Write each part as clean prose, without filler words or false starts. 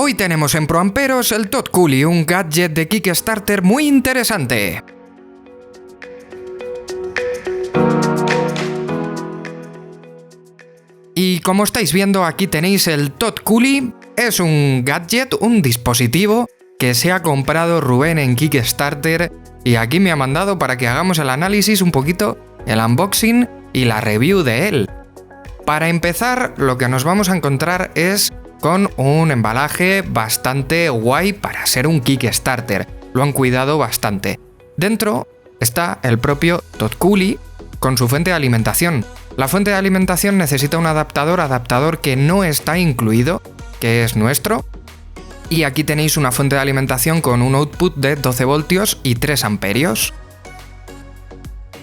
Hoy tenemos en Proamperos el Todd Cooley, un gadget de Kickstarter muy interesante. Y como estáis viendo, aquí tenéis el Todd Cooley. Es un gadget, un dispositivo que se ha comprado Rubén en Kickstarter y aquí me ha mandado para que hagamos el análisis un poquito, el unboxing y la review de él. Para empezar, lo que nos vamos a encontrar es con un embalaje bastante guay para ser un Kickstarter. Lo han cuidado bastante. Dentro está el propio Todd Cooley con su fuente de alimentación. La fuente de alimentación necesita un adaptador que no está incluido, que es nuestro. Y aquí tenéis una fuente de alimentación con un output de 12 voltios y 3 amperios.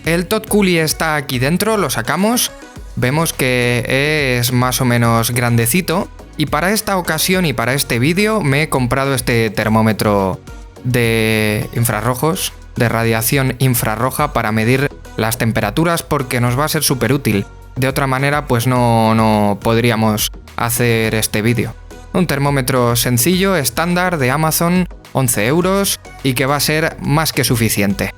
El Todd Cooley está aquí dentro, lo sacamos. Vemos que es más o menos grandecito. Y para esta ocasión y para este vídeo me he comprado este termómetro de infrarrojos, de radiación infrarroja para medir las temperaturas porque nos va a ser súper útil. De otra manera pues no podríamos hacer este vídeo. Un termómetro sencillo, estándar de Amazon, 11 euros y que va a ser más que suficiente.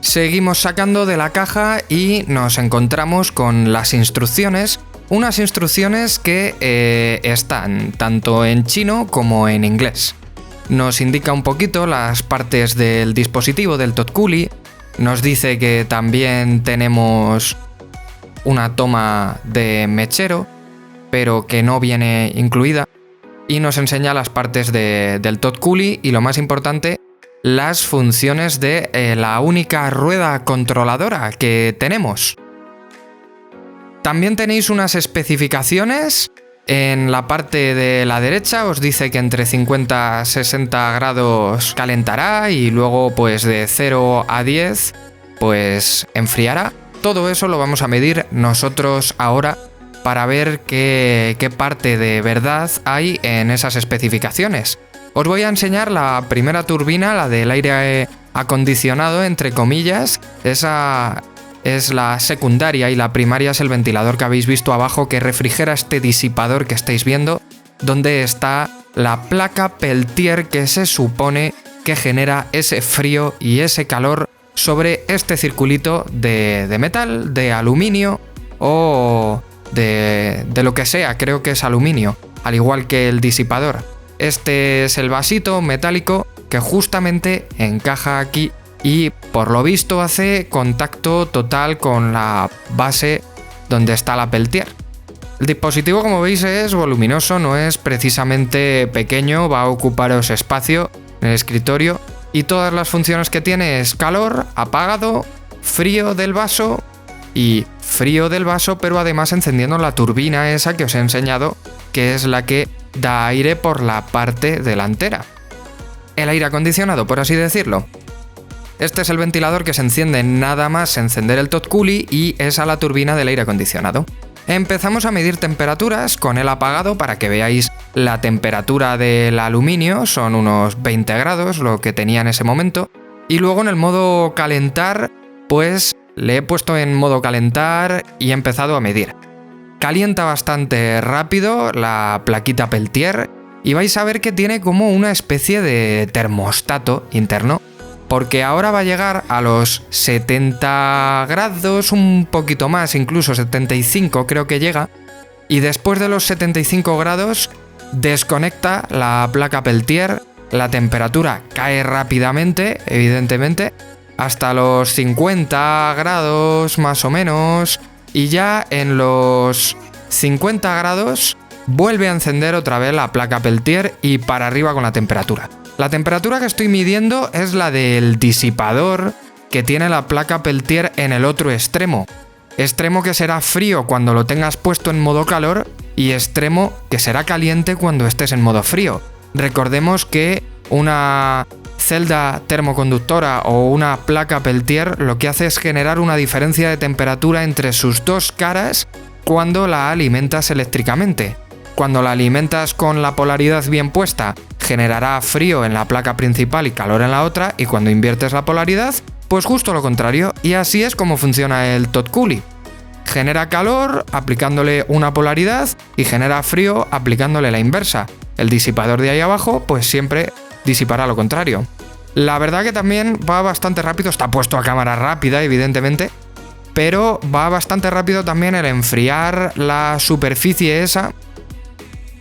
Seguimos sacando de la caja y nos encontramos con las instrucciones. Unas instrucciones que están tanto en chino como en inglés. Nos indica un poquito las partes del dispositivo del Todd Cooley. Nos dice que también tenemos una toma de mechero, pero que no viene incluida. Y nos enseña las partes del Todd Cooley y lo más importante, las funciones de la única rueda controladora que tenemos. También tenéis unas especificaciones. En la parte de la derecha os dice que entre 50 a 60 grados calentará y luego pues de 0 a 10 pues enfriará. Todo eso lo vamos a medir nosotros ahora para ver qué parte de verdad hay en esas especificaciones. Os voy a enseñar la primera turbina, la del aire acondicionado, entre comillas. Esa es la secundaria y la primaria es el ventilador que habéis visto abajo que refrigera este disipador que estáis viendo, donde está la placa Peltier que se supone que genera ese frío y ese calor sobre este circulito de metal, de aluminio o de lo que sea, creo que es aluminio, al igual que el disipador. Este es el vasito metálico que justamente encaja aquí y por lo visto hace contacto total con la base donde está la Peltier. El dispositivo, como veis, es voluminoso, no es precisamente pequeño, va a ocuparos espacio en el escritorio y todas las funciones que tiene es calor, apagado, frío del vaso y frío del vaso, pero además encendiendo la turbina esa que os he enseñado, que es la que da aire por la parte delantera. El aire acondicionado, por así decirlo. Este es el ventilador que se enciende nada más encender el Todd Cooley y es a la turbina del aire acondicionado. Empezamos a medir temperaturas con el apagado para que veáis la temperatura del aluminio, son unos 20 grados lo que tenía en ese momento. Y luego en el modo calentar, pues le he puesto en modo calentar y he empezado a medir. Calienta bastante rápido la plaquita Peltier y vais a ver que tiene como una especie de termostato interno. Porque ahora va a llegar a los 70 grados, un poquito más, incluso 75 creo que llega. Y después de los 75 grados desconecta la placa Peltier, la temperatura cae rápidamente, evidentemente, hasta los 50 grados más o menos. Y ya en los 50 grados vuelve a encender otra vez la placa Peltier y para arriba con la temperatura. La temperatura que estoy midiendo es la del disipador que tiene la placa Peltier en el otro extremo. Extremo que será frío cuando lo tengas puesto en modo calor y extremo que será caliente cuando estés en modo frío. Recordemos que una celda termoconductora o una placa Peltier lo que hace es generar una diferencia de temperatura entre sus dos caras cuando la alimentas eléctricamente. Cuando la alimentas con la polaridad bien puesta, generará frío en la placa principal y calor en la otra, y cuando inviertes la polaridad, pues justo lo contrario, y así es como funciona el Todd Cooley. Genera calor aplicándole una polaridad y genera frío aplicándole la inversa. el disipador de ahí abajo pues siempre disipará lo contrario. La verdad que también va bastante rápido, está puesto a cámara rápida evidentemente, pero va bastante rápido también el enfriar la superficie esa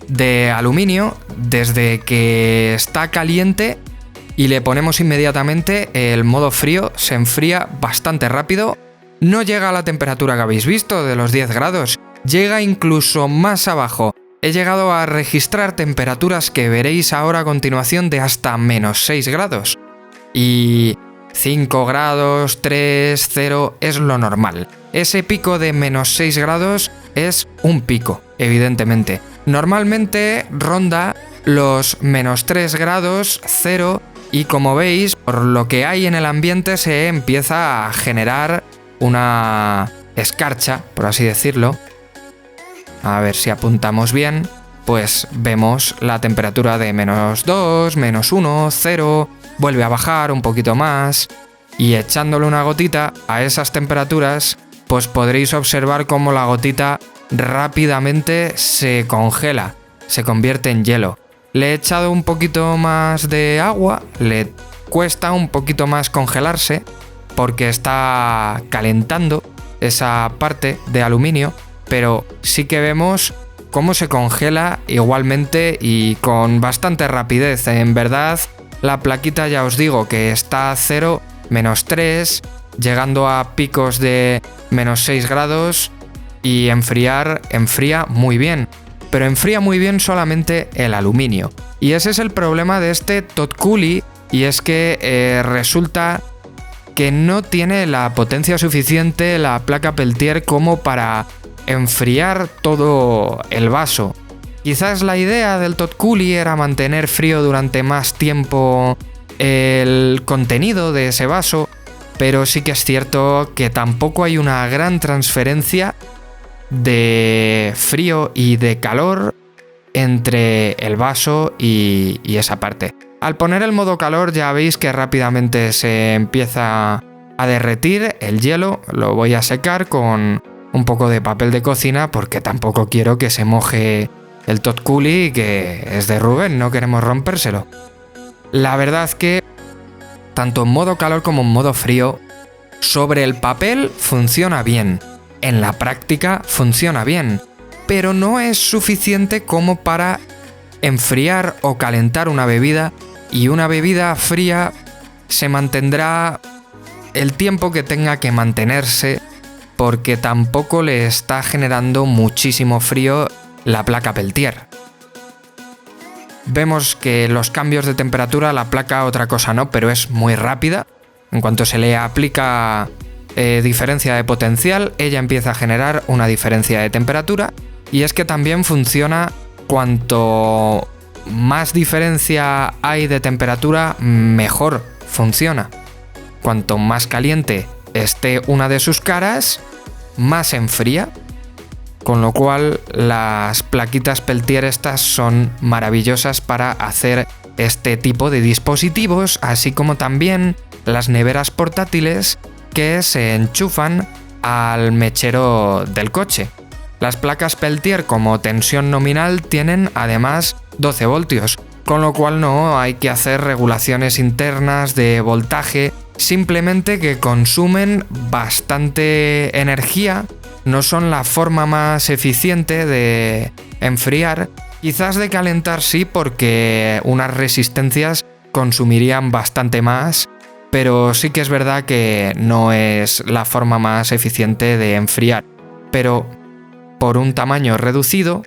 de aluminio desde que está caliente y le ponemos inmediatamente el modo frío, se enfría bastante rápido, no llega a la temperatura que habéis visto de los 10 grados, llega incluso más abajo. He llegado a registrar temperaturas que veréis ahora a continuación de hasta menos 6 grados. Y 5 grados, 3, 0 es lo normal. Ese pico de menos 6 grados es un pico, evidentemente. Normalmente ronda los menos 3 grados, 0, y como veis, por lo que hay en el ambiente se empieza a generar una escarcha, por así decirlo. A ver si apuntamos bien, pues vemos la temperatura de menos 2, menos 1, 0, vuelve a bajar un poquito más y echándole una gotita a esas temperaturas, pues podréis observar cómo la gotita rápidamente se congela, se convierte en hielo. Le he echado un poquito más de agua, le cuesta un poquito más congelarse porque está calentando esa parte de aluminio, pero sí que vemos cómo se congela igualmente y con bastante rapidez. En verdad, la plaquita ya os digo que está a 0, menos 3, llegando a picos de menos 6 grados y enfría muy bien. Pero enfría muy bien solamente el aluminio. Y ese es el problema de este Todt Coulis, y es que resulta que no tiene la potencia suficiente la placa Peltier como para enfriar todo el vaso. Quizás la idea del Todt Coulis era mantener frío durante más tiempo el contenido de ese vaso, pero sí que es cierto que tampoco hay una gran transferencia de frío y de calor entre el vaso y esa parte. Al poner el modo calor ya veis que rápidamente se empieza a derretir el hielo. Lo voy a secar con un poco de papel de cocina porque tampoco quiero que se moje el Todt Coulis, que es de Rubén, no queremos rompérselo. La verdad que tanto en modo calor como en modo frío, sobre el papel funciona bien. En la práctica funciona bien, pero no es suficiente como para enfriar o calentar una bebida, y una bebida fría se mantendrá el tiempo que tenga que mantenerse porque tampoco le está generando muchísimo frío la placa Peltier. Vemos que los cambios de temperatura, la placa otra cosa no, pero es muy rápida. En cuanto se le aplica diferencia de potencial, ella empieza a generar una diferencia de temperatura, y es que también funciona cuanto más diferencia hay de temperatura, mejor funciona. Cuanto más caliente esté una de sus caras, más enfría, con lo cual las plaquitas Peltier estas son maravillosas para hacer este tipo de dispositivos, así como también las neveras portátiles que se enchufan al mechero del coche. Las placas Peltier como tensión nominal tienen además 12 voltios, con lo cual no hay que hacer regulaciones internas de voltaje, simplemente que consumen bastante energía, no son la forma más eficiente de enfriar, quizás de calentar sí, porque unas resistencias consumirían bastante más, pero sí que es verdad que no es la forma más eficiente de enfriar. Pero por un tamaño reducido,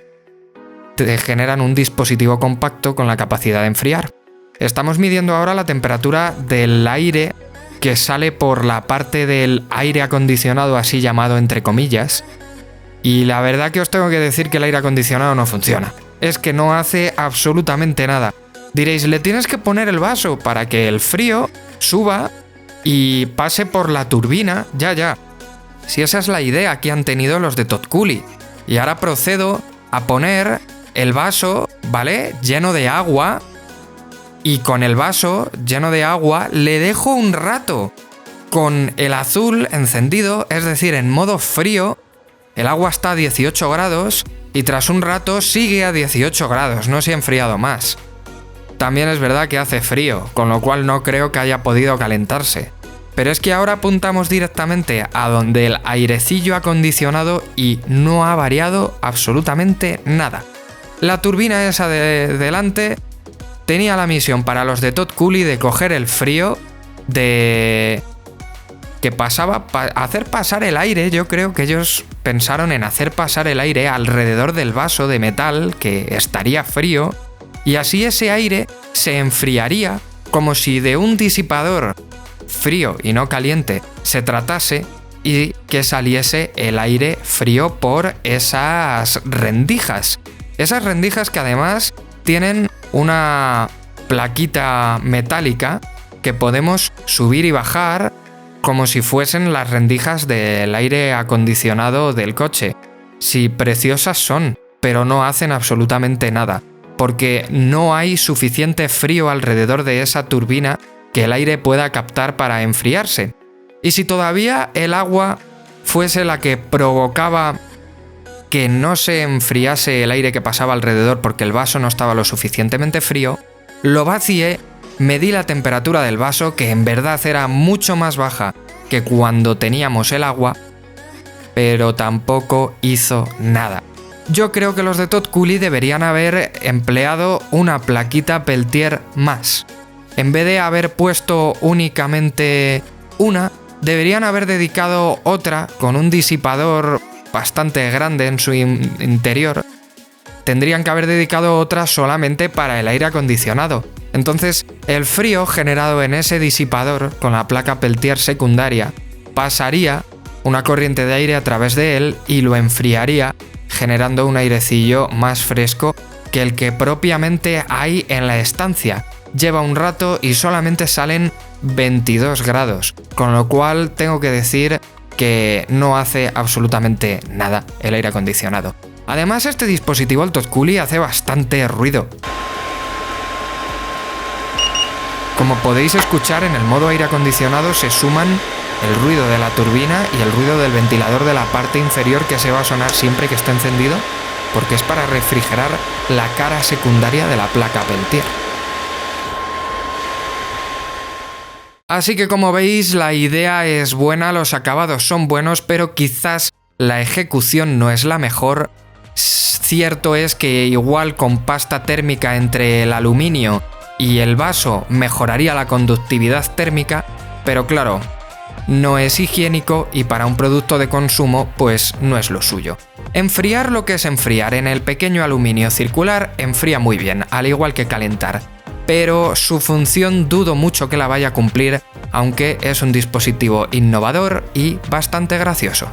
te generan un dispositivo compacto con la capacidad de enfriar. Estamos midiendo ahora la temperatura del aire que sale por la parte del aire acondicionado, así llamado entre comillas, y la verdad que os tengo que decir que el aire acondicionado no funciona. Es que no hace absolutamente nada. Diréis, le tienes que poner el vaso para que el frío suba y pase por la turbina, ya. Si esa es la idea que han tenido los de Todt Coulis. Y ahora procedo a poner el vaso, ¿vale?, lleno de agua, y con el vaso lleno de agua le dejo un rato con el azul encendido, es decir, en modo frío. El agua está a 18 grados y tras un rato sigue a 18 grados, no se ha enfriado más. También es verdad que hace frío, con lo cual no creo que haya podido calentarse. Pero es que ahora apuntamos directamente a donde el airecillo acondicionado y no ha variado absolutamente nada. La turbina esa de delante tenía la misión para los de Todd Cooley de coger el frío, de que pasaba, hacer pasar el aire. Yo creo que ellos pensaron en hacer pasar el aire alrededor del vaso de metal que estaría frío, y así ese aire se enfriaría como si de un disipador frío y no caliente se tratase, y que saliese el aire frío por esas rendijas. Esas rendijas que además tienen una plaquita metálica que podemos subir y bajar como si fuesen las rendijas del aire acondicionado del coche. Sí, preciosas son, pero no hacen absolutamente nada, porque no hay suficiente frío alrededor de esa turbina que el aire pueda captar para enfriarse. Y si todavía el agua fuese la que provocaba que no se enfriase el aire que pasaba alrededor porque el vaso no estaba lo suficientemente frío, lo vacié, medí la temperatura del vaso, que en verdad era mucho más baja que cuando teníamos el agua, pero tampoco hizo nada. Yo creo que los de Todd Cooley deberían haber empleado una plaquita Peltier más. En vez de haber puesto únicamente una, deberían haber dedicado otra con un disipador bastante grande en su interior. Tendrían que haber dedicado otra solamente para el aire acondicionado. Entonces, el frío generado en ese disipador con la placa Peltier secundaria pasaría una corriente de aire a través de él y lo enfriaría, generando un airecillo más fresco que el que propiamente hay en la estancia. Lleva un rato y solamente salen 22 grados, con lo cual tengo que decir que no hace absolutamente nada el aire acondicionado. Además, este dispositivo, el Todd Cooley, hace bastante ruido. Como podéis escuchar, en el modo aire acondicionado se suman el ruido de la turbina y el ruido del ventilador de la parte inferior, que se va a sonar siempre que esté encendido, porque es para refrigerar la cara secundaria de la placa Peltier. Así que, como veis, la idea es buena, los acabados son buenos, pero quizás la ejecución no es la mejor. Cierto es que igual con pasta térmica entre el aluminio y el vaso mejoraría la conductividad térmica, pero claro, no es higiénico y para un producto de consumo pues no es lo suyo. Enfriar, lo que es enfriar en el pequeño aluminio circular, enfría muy bien, al igual que calentar, pero su función dudo mucho que la vaya a cumplir, aunque es un dispositivo innovador y bastante gracioso.